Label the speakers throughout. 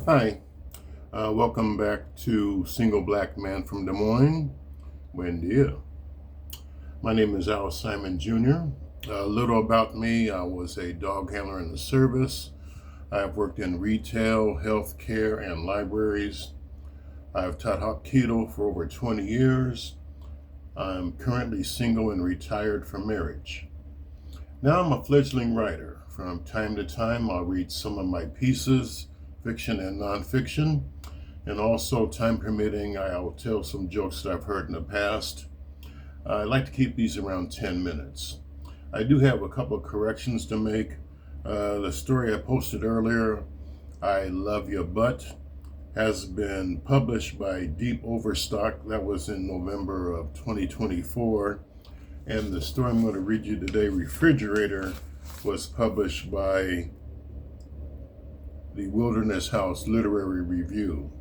Speaker 1: Hi, welcome back to Single Black Man from Des Moines. Buen dia. My name is Al Simon Jr. A little about me: I was a dog handler in the service. I've worked in retail, healthcare, and libraries. I've taught Hapkido for over 20 years. I'm currently single and retired from marriage. Now I'm a fledgling writer. From time to time, I'll read some of my pieces, fiction and nonfiction. And also, time permitting, I'll tell some jokes that I've heard in the past. I like to keep these around 10 minutes. I do have a couple of corrections to make. The story I posted earlier, I Love Your Butt, has been published by Deep Overstock. That was in November of 2024. And the story I'm going to read you today, Refrigerator, was published by the Wilderness House Literary Review.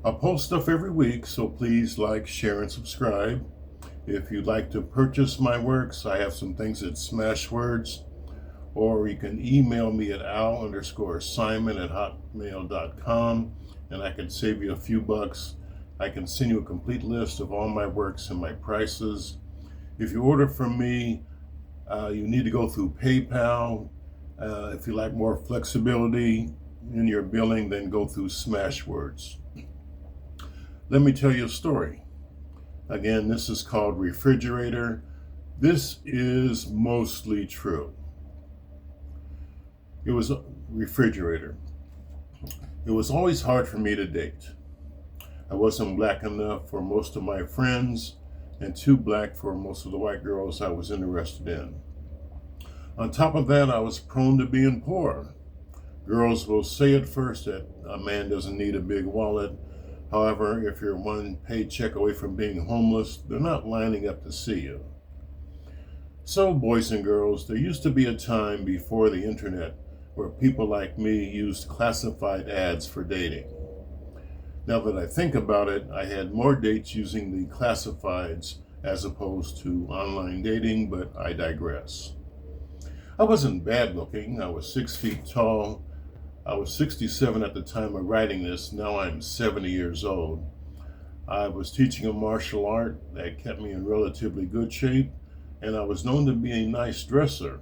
Speaker 1: I post stuff every week, so please like, share, and subscribe. If you'd like to purchase my works, I have some things at Smashwords, or you can email me at al_simon@hotmail.com, and I can save you a few bucks. I can send you a complete list of all my works and my prices. If you order from me, you need to go through PayPal. If you like more flexibility in your billing, then go through Smashwords. Let me tell you a story. Again, this is called Refrigerator. This is mostly true. It was a refrigerator. It was always hard for me to date. I wasn't black enough for most of my friends, and too black for most of the white girls I was interested in. On top of that, I was prone to being poor. Girls will say at first that a man doesn't need a big wallet. However, if you're one paycheck away from being homeless, they're not lining up to see you. So, boys and girls, there used to be a time before the internet where people like me used classified ads for dating. Now that I think about it, I had more dates using the classifieds as opposed to online dating, but I digress. I wasn't bad looking. I was 6 feet tall. I was 67 at the time of writing this. Now I'm 70 years old. I was teaching a martial art that kept me in relatively good shape, and I was known to be a nice dresser.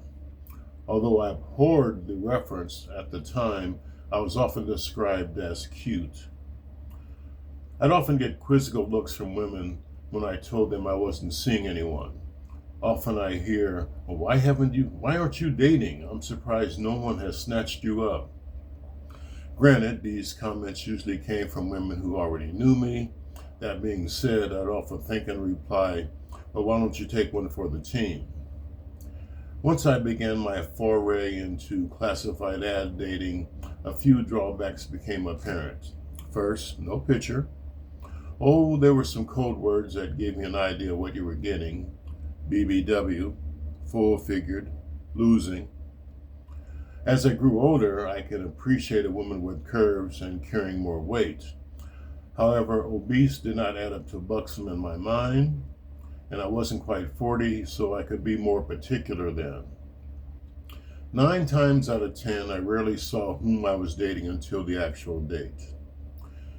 Speaker 1: Although I abhorred the reference at the time, I was often described as cute. I'd often get quizzical looks from women when I told them I wasn't seeing anyone. Often I hear, well, why aren't you dating? I'm surprised no one has snatched you up. Granted, these comments usually came from women who already knew me. That being said, I'd often think and reply, well, why don't you take one for the team? Once I began my foray into classified ad dating, a few drawbacks became apparent. First, no picture. Oh, there were some code words that gave me an idea of what you were getting. BBW, full-figured, losing. As I grew older, I could appreciate a woman with curves and carrying more weight. However, obese did not add up to buxom in my mind, and I wasn't quite 40, so I could be more particular then. 9 times out of 10, I rarely saw whom I was dating until the actual date.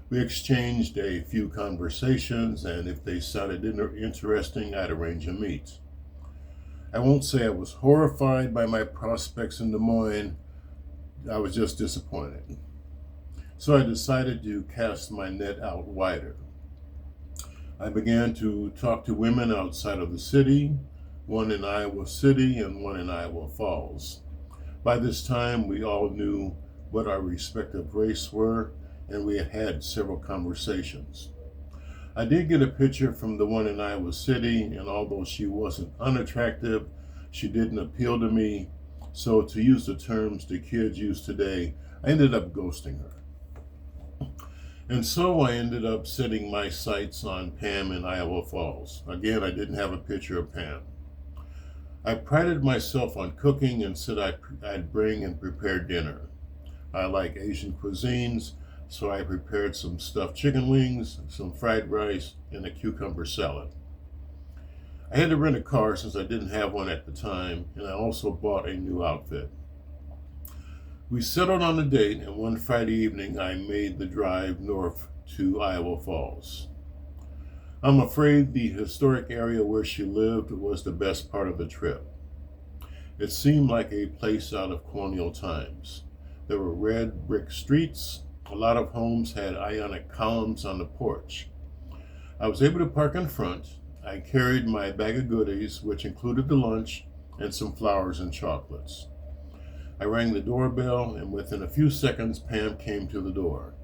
Speaker 1: We exchanged a few conversations, and if they sounded interesting, I'd arrange a meet. I won't say I was horrified by my prospects in Des Moines. I was just disappointed. So I decided to cast my net out wider. I began to talk to women outside of the city, one in Iowa City and one in Iowa Falls. By this time, we all knew what our respective races were, and we had had several conversations. I did get a picture from the one in Iowa City, and although she wasn't unattractive, she didn't appeal to me. So to use the terms the kids use today, I ended up ghosting her. And so I ended up setting my sights on Pam in Iowa Falls. Again, I didn't have a picture of Pam. I prided myself on cooking and said I'd bring and prepare dinner. I like Asian cuisines, so I prepared some stuffed chicken wings, some fried rice, and a cucumber salad. I had to rent a car since I didn't have one at the time, and I also bought a new outfit. We settled on a date, and one Friday evening I made the drive north to Iowa Falls. I'm afraid the historic area where she lived was the best part of the trip. It seemed like a place out of colonial times. There were red brick streets. A lot of homes had ionic columns on the porch. I was able to park in front. I carried my bag of goodies, which included the lunch and some flowers and chocolates. I rang the doorbell, and within a few seconds, Pam came to the door.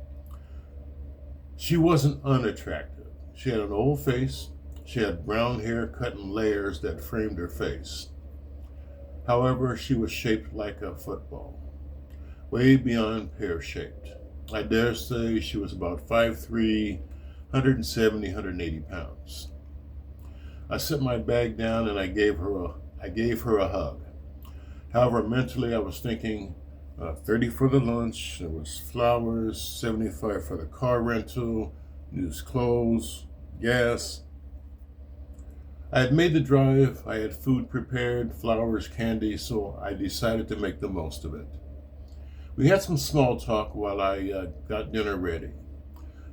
Speaker 1: She wasn't unattractive. She had an old face. She had brown hair cut in layers that framed her face. However, she was shaped like a football, way beyond pear-shaped. I dare say she was about 5'3", 170, 180 pounds. I set my bag down and I gave her a hug. However, mentally I was thinking, 30 for the lunch, there was flowers, 75 for the car rental, used clothes, gas. I had made the drive, I had food prepared, flowers, candy, so I decided to make the most of it. We had some small talk while I got dinner ready.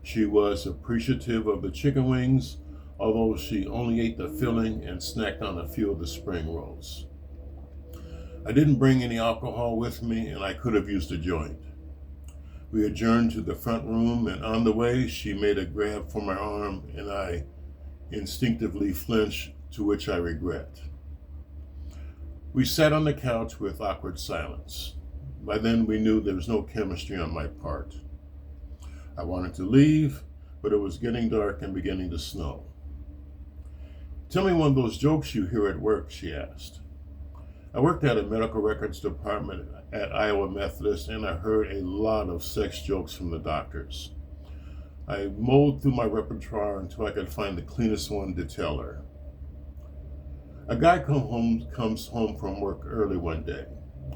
Speaker 1: She was appreciative of the chicken wings, although she only ate the filling and snacked on a few of the spring rolls. I didn't bring any alcohol with me, and I could have used a joint. We adjourned to the front room, and on the way, she made a grab for my arm, and I instinctively flinched, to which I regret. We sat on the couch with awkward silence. By then, we knew there was no chemistry on my part. I wanted to leave, but it was getting dark and beginning to snow. Tell me one of those jokes you hear at work, she asked. I worked at a medical records department at Iowa Methodist, and I heard a lot of sex jokes from the doctors. I mulled through my repertoire until I could find the cleanest one to tell her. A guy comes home from work early one day.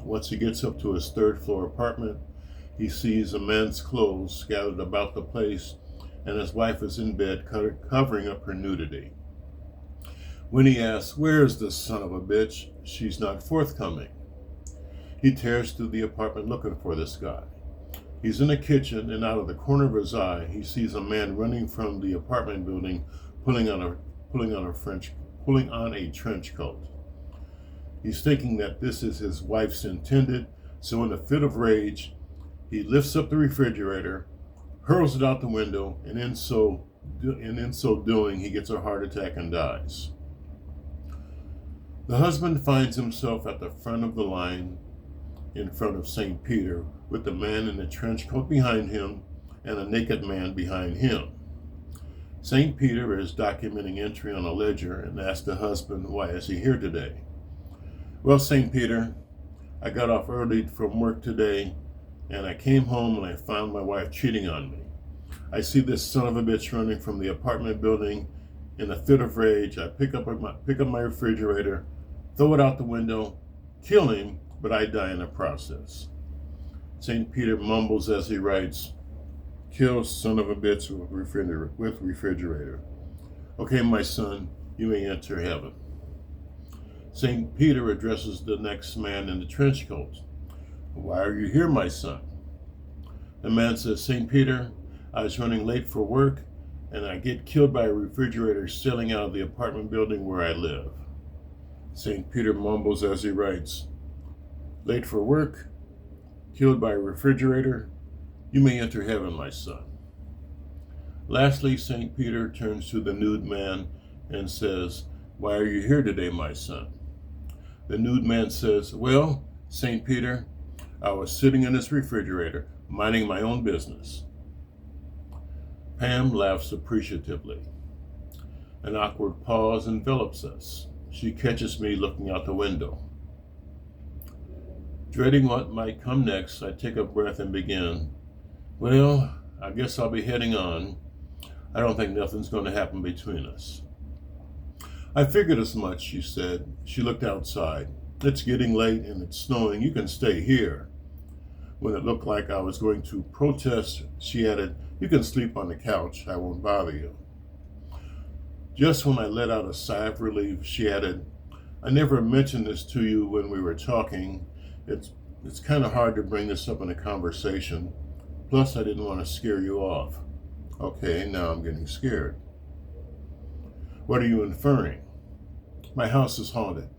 Speaker 1: Once he gets up to his third-floor apartment, he sees a man's clothes scattered about the place, and his wife is in bed covering up her nudity. When he asks, "Where's the son of a bitch?" she's not forthcoming. He tears through the apartment looking for this guy. He's in the kitchen, and out of the corner of his eye, he sees a man running from the apartment building, pulling on a trench coat. He's thinking that this is his wife's intended, so in a fit of rage, he lifts up the refrigerator, hurls it out the window, and in so doing, he gets a heart attack and dies. The husband finds himself at the front of the line in front of St. Peter, with the man in the trench coat behind him and a naked man behind him. St. Peter is documenting entry on a ledger and asks the husband, "Why is he here today?" "Well, St. Peter, I got off early from work today, and I came home and I found my wife cheating on me. I see this son of a bitch running from the apartment building. In a fit of rage, I pick up my refrigerator, throw it out the window, kill him, but I die in the process." St. Peter mumbles as he writes, "Kill son of a bitch with refrigerator. Okay, my son, you may enter heaven." St. Peter addresses the next man in the trench coat. "Why are you here, my son?" The man says, "St. Peter, I was running late for work, and I get killed by a refrigerator sailing out of the apartment building where I live." St. Peter mumbles as he writes, "Late for work, killed by a refrigerator, you may enter heaven, my son." Lastly, St. Peter turns to the nude man and says, "Why are you here today, my son?" The nude man says, "Well, St. Peter, I was sitting in this refrigerator, minding my own business." Pam laughs appreciatively. An awkward pause envelops us. She catches me looking out the window. Dreading what might come next, I take a breath and begin, "Well, I guess I'll be heading on. I don't think nothing's going to happen between us." "I figured as much," she said. She looked outside. "It's getting late and it's snowing. You can stay here." When it looked like I was going to protest, she added, "You can sleep on the couch. I won't bother you." Just when I let out a sigh of relief, she added, "I never mentioned this to you when we were talking. It's It's kind of hard to bring this up in a conversation. Plus, I didn't want to scare you off. Okay, now I'm getting scared. What are you inferring? My house is haunted.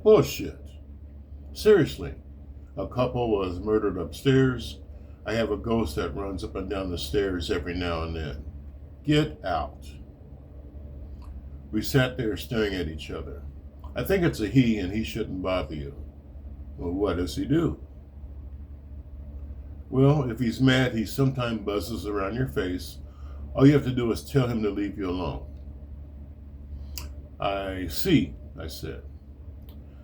Speaker 1: Bullshit. Seriously. A couple was murdered upstairs. I have a ghost that runs up and down the stairs every now and then. Get out. We sat there staring at each other. I think it's a he, and he shouldn't bother you. Well, what does he do? Well, if he's mad, he sometimes buzzes around your face. All you have to do is tell him to leave you alone. I see, I said.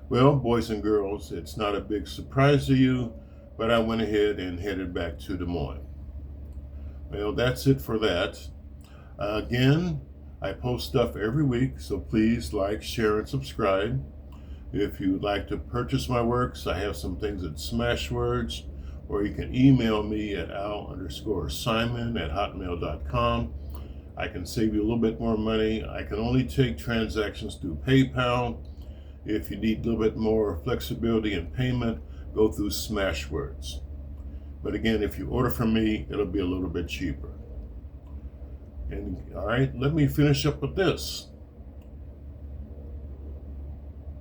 Speaker 1: Well, boys and girls, it's not a big surprise to you, but I went ahead and headed back to Des Moines. Well, that's it for that. Again, I post stuff every week, so please like, share, and subscribe. If you'd like to purchase my works, I have some things at Smashwords, or you can email me at al_simon@hotmail.com. I can save you a little bit more money. I can only take transactions through PayPal. If you need a little bit more flexibility in payment, go through Smashwords. But again, if you order from me, it'll be a little bit cheaper. And all right, let me finish up with this.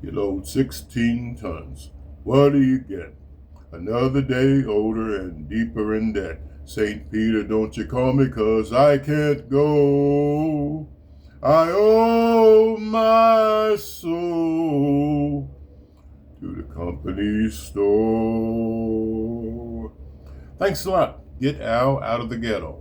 Speaker 1: You load 16 tons. What do you get? Another day older and deeper in debt. St. Peter, don't you call me, 'cause I can't go. I owe my soul to the company store. Thanks a lot. Get Al out of the ghetto.